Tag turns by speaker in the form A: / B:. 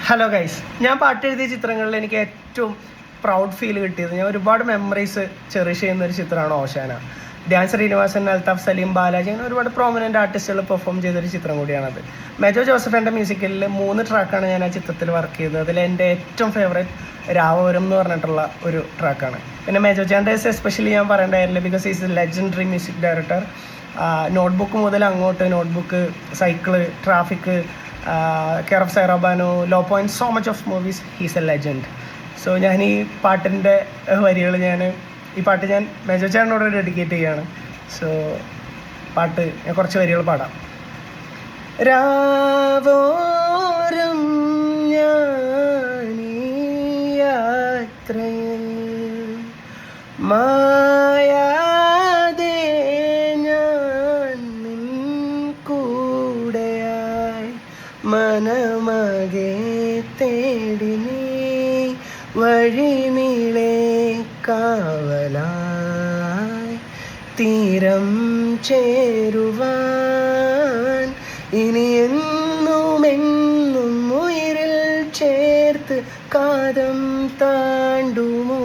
A: Hello guys, ഞാൻ പാട്ടെഴുതിയ ചിത്രങ്ങളിൽ എനിക്ക് ഏറ്റവും പ്രൗഡ് ഫീൽ കിട്ടിയത്, ഞാൻ ഒരുപാട് മെമ്മറീസ് ചെറിഷ് ചെയ്യുന്ന ഒരു ചിത്രമാണ് ഓശാന. ധ്യാൻ ശ്രീനിവാസൻ, അൽതാഫ് സലീം, ബാലാജി, അങ്ങനെ ഒരുപാട് പ്രോമിനൻ്റ് ആർട്ടിസ്റ്റുകൾ പെർഫോം ചെയ്തൊരു ചിത്രം കൂടിയാണത്. മെജോ ജോസഫിൻ്റെ മ്യൂസിക്കലിൽ 3 ട്രാക്കാണ് ഞാൻ ആ ചിത്രത്തിൽ വർക്ക് ചെയ്തത്. അതിൽ എൻ്റെ ഏറ്റവും ഫേവറേറ്റ് രാവപുരം എന്ന് പറഞ്ഞിട്ടുള്ള ഒരു ട്രാക്കാണ്. പിന്നെ മെജോ ചാൻഡേഴ്സ് എസ്പെഷ്യലി ഞാൻ പറയേണ്ടായിരുന്നില്ല, because is a legendary music director. Notebook മുതൽ അങ്ങോട്ട്, notebook, cycle, traffic, care of Sairabanu, law point, so much of movies, he's a legend. So ഞാൻ ഈ പാട്ടിൻ്റെ വരികൾ ഈ പാട്ട് ഞാൻ മെജോ ചേട്ടനോട് ഡെഡിക്കേറ്റ് ചെയ്യുകയാണ്. സോ പാട്ട് ഞാൻ കുറച്ച് വരികൾ പാടാം. രാവോരം ഞാനീ യാത്രയിൽ മായാതെ ഞാൻ നിൻ കൂടെയായി മനമകെ തേടി നീ വഴി നീളെ കാവലായി തീരം ചേരുവാൻ ഇനി എന്നും ഉയിരിൽ ചേർത്ത് കാതം താണ്ടുമോ